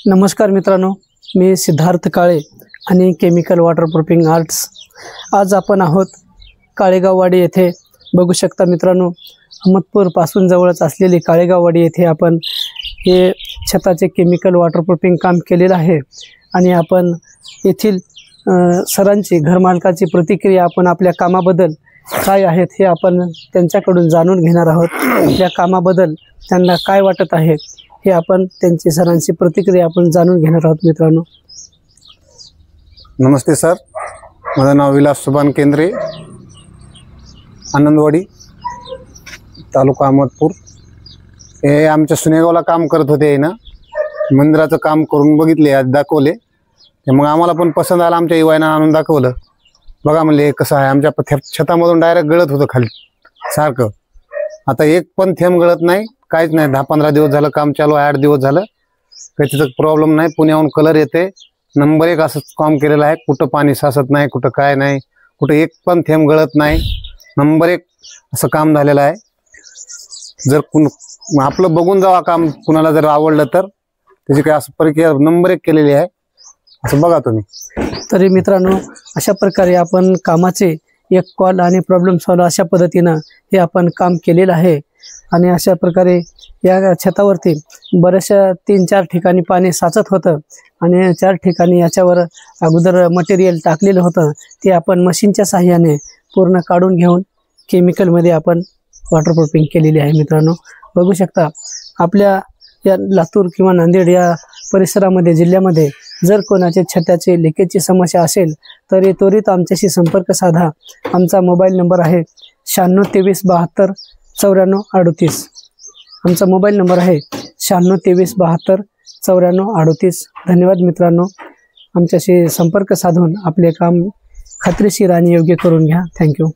नमस्कार मित्रांनो, मी सिद्धार्थ काळे आणि केमिकल वॉटरप्रूफिंग आर्ट्स। आज आपण आहोत काळेगाववाडी येथे। बघू शकता मित्रांनो, अहमदपूर पासून जवळच असलेली काळेगाववाडी येथे आपण हे छताचे केमिकल वॉटरप्रूफिंग काम केलेलं आहे आणि आपण येथील सरांची घरमालकाची प्रतिक्रिया आपण आपल्या कामाबद्दल काय आहेत हे आपण त्यांच्याकडून जाणून घेणार आहोत। या कामाबद्दल त्यांना काय वाटत आहे हे आपण त्यांची सरांची प्रतिक्रिया आपण जाणून घेणार आहोत। मित्रांनो नमस्ते सर, माझं नाव विलास सुभान केंद्रे, आनंदवाडी, तालुका अहमदपूर। हे आमच्या सुनेगावला काम करत होते ना, मंदिराचं काम करून बघितले, आज दाखवले ते मग आम्हाला पण पसंत आलं। आमच्या युवानं आणून दाखवलं, बघा म्हणले कसं आहे। आमच्या छतामधून डायरेक्ट गळत होतं खाली सारखं, आता एक पण थेंब गळत नाही, काहीच नाही। 10-15 दिवस झालं काम चालू आहे, 8 दिवस झालं, काही तिथं प्रॉब्लेम नाही। पुण्याहून कलर येते, नंबर 1 असं काम केलेलं आहे। कुठं पाणी साचत नाही, कुठं काय नाही, कुठं एक पण थेंब गळत नाही, नंबर 1 असं काम झालेलं आहे। जर आपलं बघून जावा काम, कुणाला जर आवडलं तर त्याची काय असं प्रक्रिया नंबर 1 केलेली आहे, असं बघा तुम्ही। तरी मित्रांनो, अशा प्रकारे आपण कामाचे एक कॉल आणि प्रॉब्लेम सॉल्व अशा पद्धतीनं हे आपण काम केलेलं आहे। आणि अशा प्रकारे या छतावरती बऱ्याचशा 3-4 ठिकाणी पाणी साचत होतं आणि 4 ठिकाणी याच्यावर अगोदर मटेरियल टाकलेलं होतं, ते आपण मशीनच्या साहाय्याने पूर्ण काढून घेऊन केमिकलमध्ये आपण वॉटरप्रूफिंग केलेली आहे। मित्रांनो बघू शकता, आपल्या या लातूर किंवा नांदेड या परिसरामध्ये, जिल्ह्यामध्ये जर कोणाचे छताचे लिकेजची समस्या असेल तर त्वरित आमच्याशी संपर्क साधा। आमचा मोबाईल नंबर आहे 9623729438। आमचा मोबाईल नंबर आहे 9623729438। धन्यवाद मित्रांनो, आमच्याशी संपर्क साधून आपले काम खात्रीशीर आणि योग्य करून घ्या। थँक्यू।